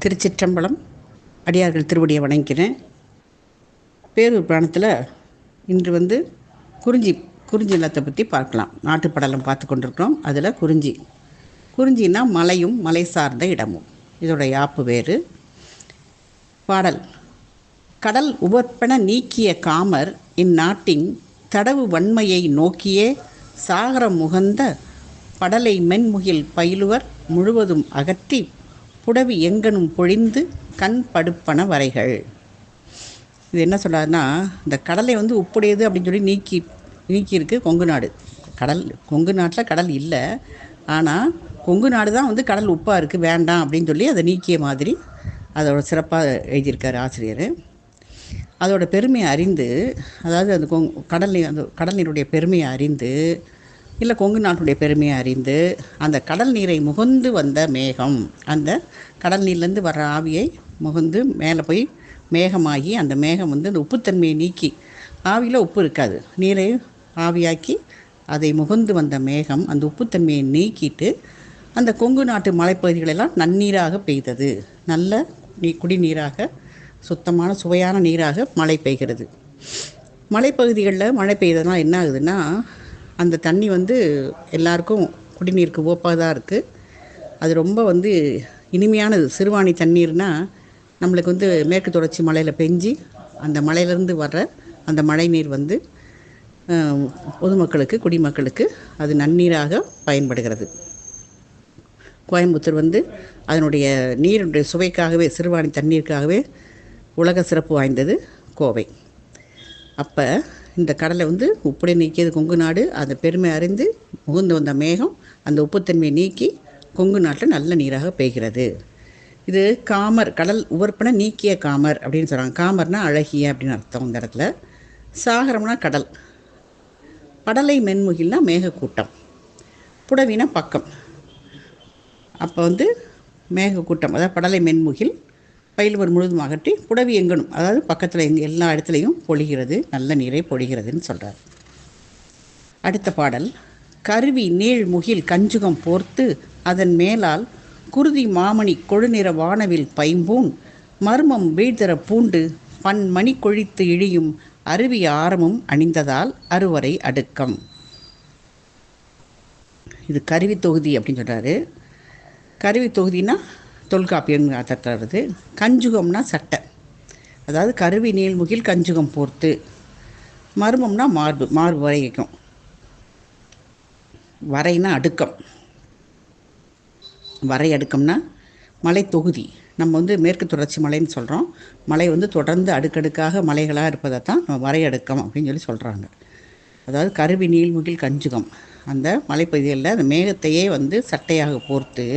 திருச்சிற்றம்பலம். அடியார்கள் திருவடியை வணங்கிக்கிறேன். பேரூர் புராணத்தில் இன்று குறிஞ்சி நிலத்தை பற்றி பார்க்கலாம். நாட்டுப்படலம் பார்த்து கொண்டிருக்கிறோம். அதில் குறிஞ்சின்னா மலையும் மலை சார்ந்த இடமும். இதோட யாப்பு வேறு. பாடல். கடல் உவர்ப்பன நீக்கிய காமர் இந்நாட்டின் தடவு வன்மையை நோக்கியே சாகரம் முகந்த படலை மென்முகில் பயிலுவர் முழுவதும் அகற்றி புடவி எங்கனும் பொழிந்து கண் படுப்பன வரைகள். இது என்ன சொல்கிறாருன்னா, இந்த கடலை உப்புடையது அப்படின்னு சொல்லி நீக்கியிருக்கு கொங்கு நாடு. கொங்கு நாட்டில் கடல் இல்லை, ஆனால் கொங்கு நாடு தான் கடல் உப்பாக இருக்குது, வேண்டாம் அப்படின்னு சொல்லி அதை நீக்கிய மாதிரி அதோட சிறப்பாக எழுதியிருக்கார் ஆசிரியர். அதோட பெருமையை அறிந்து, அதாவது அந்த கடல் நீருடைய பெருமையை அறிந்து, இல்லை கொங்கு நாட்டுடைய பெருமையை அறிந்து, அந்த கடல் நீரை முகந்து வந்த மேகம், அந்த கடல் நீர்லேருந்து வர்ற ஆவியை முகந்து மேலே போய் மேகமாகி, அந்த மேகம் அந்த உப்புத்தன்மையை நீக்கி, ஆவியில் உப்பு இருக்காது, நீரை ஆவியாக்கி அதை முகந்து வந்த மேகம் அந்த உப்புத்தன்மையை நீக்கிட்டு அந்த கொங்கு நாட்டு மலைப்பகுதிகளெல்லாம் நன்னீராக பெய்தது. நல்ல குடிநீராக, சுத்தமான சுவையான நீராக மழை பெய்கிறது. மலைப்பகுதிகளில் மழை பெய்ததுனால் என்ன ஆகுதுன்னா, அந்த தண்ணி எல்லாருக்கும் குடிநீருக்கு ஓப்பாக இருக்குது. அது ரொம்ப இனிமையானது. சிறுவாணி தண்ணீர்னால் நம்மளுக்கு மேற்கு தொடர்ச்சி மலையில் பெஞ்சி அந்த மலையிலேருந்து வர்ற அந்த மழை நீர் பொதுமக்களுக்கு, குடிமக்களுக்கு அது நன்னீராக பயன்படுகிறது. கோயம்புத்தூர் அதனுடைய நீருடைய சுவைக்காகவே, சிறுவாணி தண்ணீருக்காகவே உலக சிறப்பு வாய்ந்தது கோவை. அப்போ இந்த கடலை உப்புடை நீக்கியது கொங்கு நாடு. அந்த பெருமை அறிந்து முகுந்து வந்த மேகம் அந்த உப்புத்தன்மையை நீக்கி கொங்கு நாட்டில் நல்ல நீராக பெய்கிறது. இது காமர், கடல் உவர்ப்பன நீக்கிய காமர் அப்படின்னு சொல்கிறாங்க. காமர்னா அழகிய அப்படின்னு அர்த்தம். இந்த இடத்துல சாகரம்னா கடல், படலை மென்முகில்னா மேகக்கூட்டம், புடவினா பக்கம். அப்போ மேகக்கூட்டம், அதாவது படலை மென்முகில் பயிலுவர் முழுதும் அகற்றி புடவி எங்கனும், அதாவது பக்கத்தில் எல்லா இடத்துலையும் பொழிகிறது, நல்ல நீரை பொழிகிறதுன்னு சொல்கிறார். அடுத்த பாடல். கருவி நீள் முகில் கஞ்சுகம் போர்த்து அதன் மேலால் குருதி மாமணி கொழுநிற வானவில் பைம்பூன் மர்மம் வீழ்தர பூண்டு பன்மணி கொழித்து இழியும் அருவி ஆரமும் அணிந்ததால் அறுவரை அடுக்கம். இது கருவி தொகுதி அப்படின்னு சொல்கிறாரு. கருவி தொகுதினா தொல்காப்பியம் அர்த்தத்தில் வருது. கஞ்சுகம்னா சட்டை, அதாவது கருவி நீள்முகில் கஞ்சுகம் போர்த்து. மர்மம்னா மார்பு வரைக்கும். வரைனா அடுக்கம். வரை அடுக்கம்னா மலை தொகுதி. நம்ம மேற்கு தொடர்ச்சி மலைன்னு சொல்கிறோம். மலை தொடர்ந்து அடுக்கடுக்காக மலைகளாக இருப்பதை தான் நம்ம வரை அடுக்கம் அப்படின்னு சொல்லி சொல்கிறாங்க. அதாவது கருவி நீள்முகில் கஞ்சுகம், அந்த மலைப்பகுதிகளில் அந்த மேகத்தையே சட்டையாக போர்த்து,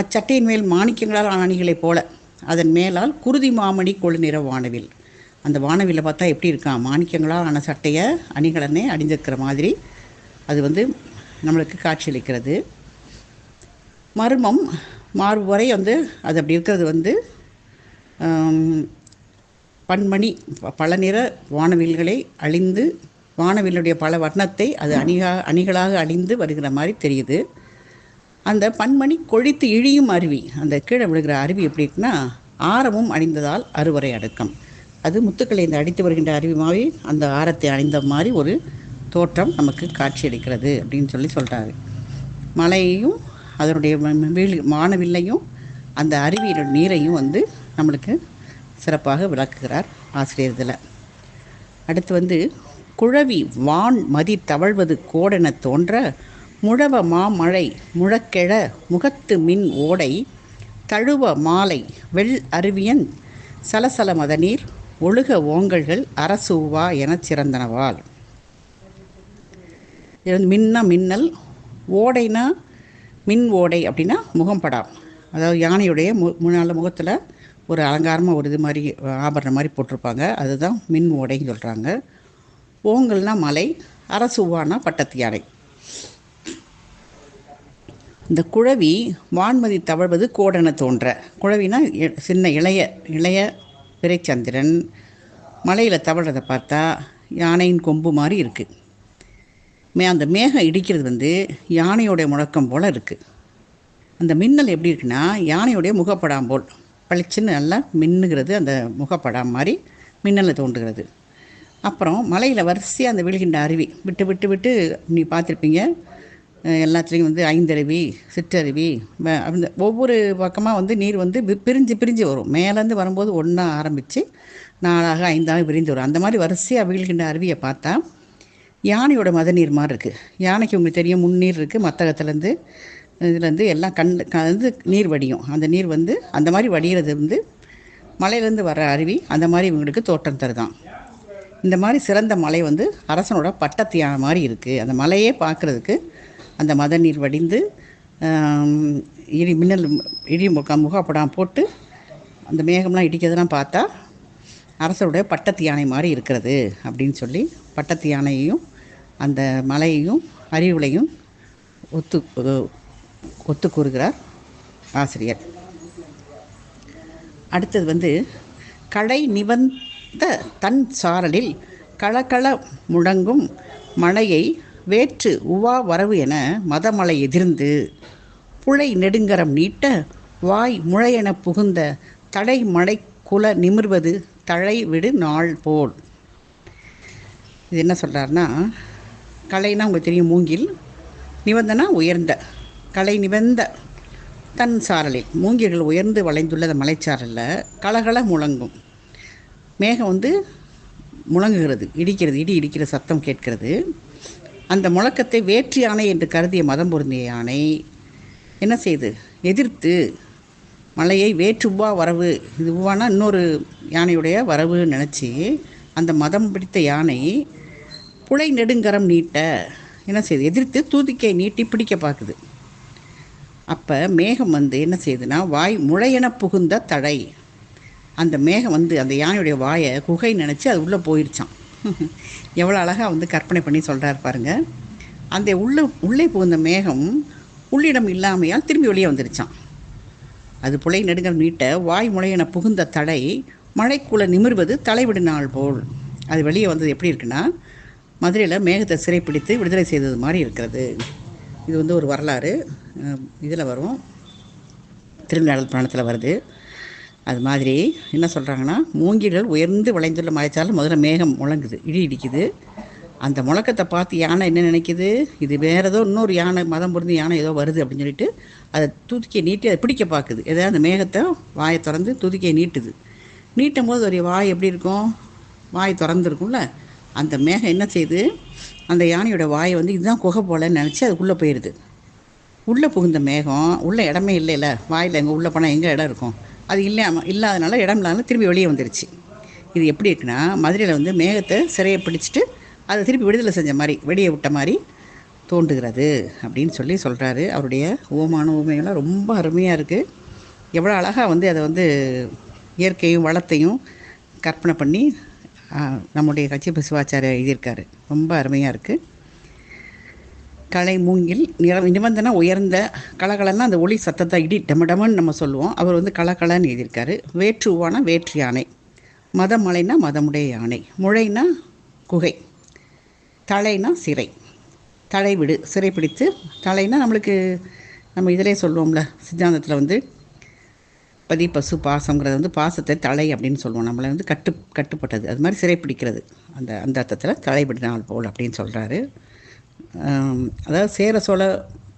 அச்சட்டையின் மேல் மாணிக்கங்களால் ஆன அணிகளைப் போல அதன் மேலால் குருதி மாமணி கொழுநிற வானவில், அந்த வானவில்லை பார்த்தா எப்படி இருக்கான், மாணிக்கங்களால் ஆன சட்டையை அணிகலனே அணிந்திருக்கிற மாதிரி அது நம்மளுக்கு காட்சியளிக்கிறது. மர்மம் மார்பு வரை அது அப்படி இருக்கிறது பன்மணி பல நிற வானவில்களை அழிந்து, வானவில்லுடைய பல வர்ணத்தை அது அணிகளாக அணிந்து வருகிற மாதிரி தெரியுது. அந்த பன்மணி கொழித்து இழியும் அருவி, அந்த கீழே விழுகிற அருவி எப்படி இருக்குன்னா ஆரமும் அணிந்ததால் அறுவரை அடுக்கம். அது முத்துக்களை அடித்து வருகின்ற அருவி மாதிரி அந்த ஆரத்தை அணிந்த மாதிரி ஒரு தோற்றம் நமக்கு காட்சியளிக்கிறது அப்படின்னு சொல்கிறாரு. மலையையும் அதனுடைய வானவில்லையும் அந்த அருவியோட நீரையும் நம்மளுக்கு சிறப்பாக விளக்குகிறார் ஆசிரியர் இதில். அடுத்து குழவி வான் மதி தவழ்வது கோடென தோன்ற முழவ மாமழை முழக்கெழ முகத்து மின் ஓடை தழுவ மாலை வெள் அருவியன் சலசல மதநீர் ஒழுக ஓங்கல்கள் அரசூவா எனச் சிறந்தனவால். இது மின்னா மின்னல், ஓடைனா மின் ஓடை அப்படின்னா முகம்படாம், அதாவது யானையுடைய முன்னால் முகத்தில் ஒரு அலங்காரமாக ஒரு இது மாதிரி ஆபரணம் மாதிரி போட்டிருப்பாங்க, அதுதான் மின் ஓடைன்னு சொல்கிறாங்க. ஓங்கல்னா மலை, அரசூவானா பட்டத்து யானை. இந்த குழவி வான்மதி தவழ்வது கோடென தோன்ற, குழவினா சின்ன இளைய பிறைச்சந்திரன் மலையில் தவழ்கிறத பார்த்தா யானையின் கொம்பு மாதிரி இருக்குது. அந்த மேகம் இடிக்கிறது யானையோடைய முழக்கம் போல் இருக்குது. அந்த மின்னல் எப்படி இருக்குன்னா யானையுடைய முகப்படாம் போல் பளிச்சுன்னு நல்லா மின்னுகிறது. அந்த முகப்படாம் மாதிரி மின்னலை தோன்றுகிறது. அப்புறம் மலையில் வரிசையாக அந்த விழுகின்ற அருவி விட்டு விட்டு விட்டு நீ பார்த்துருப்பீங்க. எல்லாத்துலேயும் வந்து ஐந்தருவி, சிற்றருவி, அந்த ஒவ்வொரு பக்கமாக வந்து நீர் வந்து பிரிஞ்சு பிரிஞ்சு வரும். மேலேருந்து வரும்போது ஒன்றா ஆரம்பித்து 4ஆக 5ஆக விரிந்து வரும். அந்த மாதிரி வரிசையாக வீழ்கின்ற அருவியை பார்த்தா யானையோட மத நீர் மாதிரி இருக்குது. யானைக்கு உங்களுக்கு தெரியும், முன்னீர் இருக்குது, மத்தகத்துலேருந்து இதுலேருந்து எல்லாம் வந்து நீர் வடியும். அந்த நீர் வந்து அந்த மாதிரி வடிகிறது வந்து மலையிலேருந்து வர அருவி அந்த மாதிரி இவங்களுக்கு தோற்றம் தருதான். இந்த மாதிரி சிறந்த மலை வந்து அரசனோட பட்டத்து யானை மாதிரி இருக்குது. அந்த மலையே பார்க்குறதுக்கு அந்த மத நீர் வடிந்து இடி முகப்படாமல் போட்டு அந்த மேகம்லாம் இடிக்கிறதுலாம் பார்த்தா அரசருடைய பட்டத்து யானை மாதிரி இருக்கிறது அப்படின்னு சொல்லி பட்டத்து யானையையும் அந்த மலையையும் அறிவுளையும் ஒத்து கூறுகிறார் ஆசிரியர். அடுத்தது வந்து களை நிவந்த தன் சாரலில் களகள முழங்கும் மழையை வேற்று உவா வரவு என மதமலை எதிர்ந்து புழை நெடுங்கரம் நீட்ட வாய் முழையென புகுந்த தடை மழை குல நிமிர்வது தழை விடு நாள் போல். இது என்ன சொல்கிறாருன்னா, களைனா உங்களுக்கு தெரியும் மூங்கில், நிவந்தனா உயர்ந்த, களை நிவந்த தன் சாரலில் மூங்கில்கள் உயர்ந்து வளைந்துள்ள அந்த மலைச்சாரலில் களகள முழங்கும் மேகம் வந்து முழங்குகிறது, இடிக்கிறது, இடி இடிக்கிற சத்தம் கேட்கிறது. அந்த முழக்கத்தை வேற்று யானை என்று கருதிய மதம் பொருந்திய யானை என்ன செய்து எதிர்த்து மலையை வேற்றுவா வரவு, இது உவானா இன்னொரு யானையுடைய வரவுன்னு நினச்சி அந்த மதம் பிடித்த யானை புழை நெடுங்கரம் நீட்ட என்ன செய்யுது எதிர்த்து தூதிக்கை நீட்டி பிடிக்க பார்க்குது. அப்போ மேகம் வந்து என்ன செய்யுதுன்னா வாய் முழையென புகுந்த தடை, அந்த மேகம் வந்து அந்த யானையுடைய வாயை குகை நினச்சி அது உள்ளே போயிடுச்சான். எவ்வளோ அழகாக வந்து கற்பனை பண்ணி சொல்கிறார் பாருங்கள். அந்த உள்ளே புகுந்த மேகம் உள்ளிடம் இல்லாமையால் திரும்பி வெளியே வந்துருச்சான். அது புழை நெடுங்கரம் நீட்ட வாய் முளையென புகுந்த தடை மழைக்குள்ள நிமிர்வது தலைவிடு நாள் போல். அது வெளியே வந்தது எப்படி இருக்குன்னா மதுரையில் மேகத்தை சிறைப்பிடித்து விடுதலை செய்தது மாதிரி இருக்கிறது. இது வந்து ஒரு வரலாறு இதில் வரும், திருநாடல் புராணத்தில் வருது. அது மாதிரி என்ன சொல்கிறாங்கன்னா மூங்கில்கள் உயர்ந்து விளைந்துள்ள மலைச்சாரல் முதல்ல மேகம் முழங்குது, இடி இடிக்குது. அந்த முழக்கத்தை பார்த்து யானை என்ன நினைக்குது, இது வேறு ஏதோ இன்னொரு யானை மதம் பொருந்தி யானை ஏதோ வருது அப்படின்னு சொல்லிட்டு அதை தூதிக்கையை நீட்டி அதை பிடிக்க பார்க்குது. ஏதாவது அந்த மேகத்தை வாயை திறந்து தூதிக்கையை நீட்டுது. நீட்டும் போது ஒரு வாய் எப்படி இருக்கும், வாய் திறந்துருக்கும்ல, அந்த மேகம் என்ன செய்யுது அந்த யானையோட வாயை வந்து இதுதான் குகை போலன்னு நினச்சி அதுக்குள்ளே போயிடுது. உள்ளே புகுந்த மேகம் உள்ளே இடமே இல்லைல்ல, வாயில் எங்கே உள்ளே போனால் எங்கே இடம் இருக்கும், அது இல்லாதனால இடம் இல்லாமல் திரும்பி வெளியே வந்துடுச்சு. இது எப்படி இருக்குன்னா மதுரையில் வந்து மேகத்தை சிறையை பிடிச்சிட்டு அதை திருப்பி விடுதலை செஞ்ச மாதிரி வெளியே விட்ட மாதிரி தோன்றுகிறது அப்படின்னு சொல்லி சொல்கிறாரு. அவருடைய ஓமான ஊமையெல்லாம் ரொம்ப அருமையாக இருக்குது. எவ்வளோ அழகாக வந்து அதை வந்து இயற்கையும் வளத்தையும் கற்பனை பண்ணி நம்முடைய கச்சியப்ப சிவாச்சாரியர் எழுதியிருக்காரு. ரொம்ப அருமையாக இருக்குது. களை மூங்கில் நிபந்தனை உயர்ந்த கலகலன்னா அந்த ஒளி சத்தத்தை இடி டமடமன்னு நம்ம சொல்லுவோம். அவர் வந்து கலகலன்னு எழுதியிருக்காரு. வேற்று உவானா வேற்று யானை, மதமலைனா மதமுடைய யானை, முழைனா குகை, தலைனா சிறை, தலை விடு சிறைப்பிடித்து, தலைனா நம்மளுக்கு நம்ம இதிலே சொல்லுவோம்ல சித்தாந்தத்தில் வந்து பதி பசு பாசங்கிறது வந்து பாசத்தை தலை அப்படின்னு சொல்லுவோம். நம்மளை வந்து கட்டுப்பட்டது அது மாதிரி சிறைப்பிடிக்கிறது, அந்த அர்த்தத்தில் தலைவிடினால் போல் அப்படின்னு சொல்கிறாரு. அதாவது சேர சோழ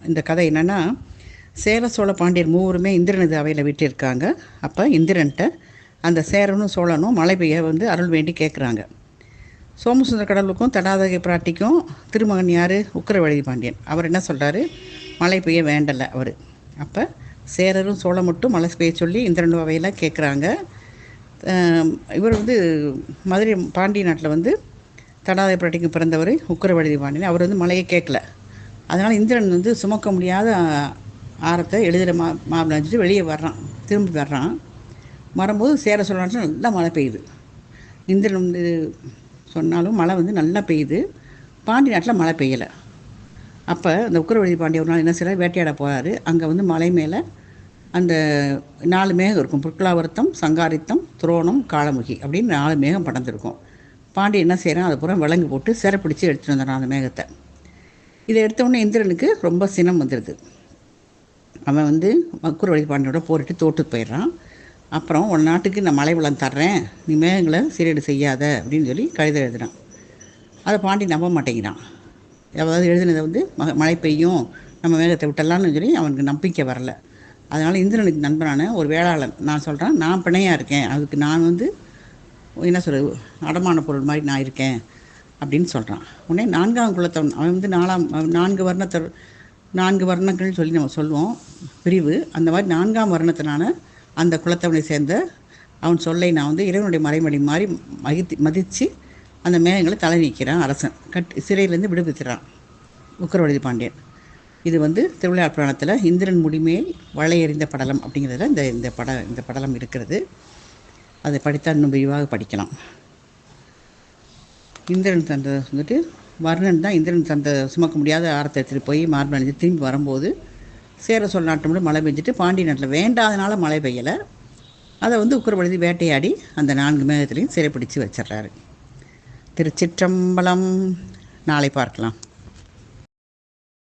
இந்த கதை என்னென்னா, சேர சோழ பாண்டியர் மூவருமே இந்திரனது அவையில் விட்டிருக்காங்க. அப்போ இந்திரன்ட்ட அந்த சேரனும் சோழனும் மழை பெய்ய வந்து அருள் வேண்டி கேட்குறாங்க. சோமசுந்தர கடவுளுக்கும் தடாதகை பிராட்டிக்கும் திருமகன் யார், உக்கிரவழுதி பாண்டியன். அவர் என்ன சொல்கிறாரு, மழை பெய்ய வேண்டலை அவர். அப்போ சேரரும் சோழ மட்டும் மழை பெய்ய சொல்லி இந்திரன் அவையில் கேட்குறாங்க. இவர் வந்து மதுரை பாண்டிய நாட்டில் வந்து தடாதை பிராட்டிக்கு பிறந்தவர் உக்கிரவழுதி பாண்டியன். அவர் வந்து மழையை கேட்கல. அதனால் இந்திரன் வந்து சுமக்க முடியாத ஆரத்தை எழுதுகிற மாப்பிள்ளைச்சிட்டு வெளியே வர்றான், திரும்பி வர்றான். வரும்போது சேர சோழ நாட்டில் நல்லா மழை பெய்யுது. இந்திரன் வந்து சொன்னாலும் மழை வந்து நல்லா பெய்யுது, பாண்டி நாட்டில் மழை பெய்யலை. அப்போ அந்த உக்கிரவழுதி பாண்டிய ஒரு நாள் என்ன செய்யறாரு, வேட்டையாட போகிறாரு. அங்கே வந்து மலை மேலே அந்த 4 மேகம் இருக்கும், புற்கலாவர்த்தம், சங்காரித்தம், துரோணம், காளமுகி அப்படின்னு 4 மேகம் படர்ந்துருக்கும். பாண்டி என்ன செய்கிறான், அதை பூரா விலங்கு போட்டு சிறப்பிடிச்சு எடுத்துகிட்டு வந்துடுறான் அந்த மேகத்தை. இதை எடுத்தோடனே இந்திரனுக்கு ரொம்ப சினம் வந்துடுது. அவன் வந்து மக்குரவழி பாண்டியோட போரிட்டு தோற்று போயிடுறான். அப்புறம் உன் நாட்டுக்கு நான் மழை வளம் தர்றேன், நீ மேகங்களை சீரேடு செய்யாத அப்படின்னு சொல்லி கடிதம் எழுதுறான். அதை பாண்டி நம்ப மாட்டேங்கிறான். அதாவது எழுதினதை வந்து மழை பெய்யும், நம்ம மேகத்தை விட்டலான்னு சொல்லி அவனுக்கு நம்பிக்கை வரல. அதனால் இந்திரனுக்கு நண்பனான ஒரு வேளாளன் நான் சொல்கிறேன், நான் பிணையாக இருக்கேன், அதுக்கு நான் வந்து என்ன சொல்கிறது, அடமான பொருள் மாதிரி நான் இருக்கேன் அப்படின்னு சொல்கிறான். உடனே 4ஆம் குலத்தவன் அவன் வந்து 4 வர்ணங்கள் சொல்லி நம்ம சொல்லுவோம் பிரிவு. அந்த மாதிரி 4ஆம் வர்ணத்தினான அந்த குலத்தவனை சேர்ந்த அவன் சொல்லை நான் வந்து இறைவனுடைய மறைமொழி மாதிரி மதித்து அந்த மேகங்களை தலை நீக்கிறான். அரசன் சிறையிலேருந்து விடுவிக்கிறான் உக்கிரவழுதி பாண்டியன். இது வந்து திருவிளையாடல் புராணத்தில் இந்திரன் முடிமேல் வளை எறிந்த படலம் அப்படிங்கிறதுல இந்த படலம் இருக்கிறது. அதை படித்தால் இன்னும் விரிவாக படிக்கலாம். இந்திரன் தந்தை வந்துட்டு வர்ணன் தான் இந்திரன் தந்தை சுமக்க முடியாத ஆரத்தை எடுத்துகிட்டு போய் மார்பு அணிஞ்சு திரும்பி வரும்போது சேர சோழ நாட்டு மட்டும் மழை பெஞ்சிட்டு பாண்டிய நாட்டில் வேண்டாதனால மழை பெய்யலை. அதை வந்து உக்கிரவழுதி வேட்டையாடி அந்த 4 மேகத்திலையும் சிறைப்பிடித்து வச்சிடுறாரு. திருச்சிற்றம்பலம். நாளை பார்க்கலாம்.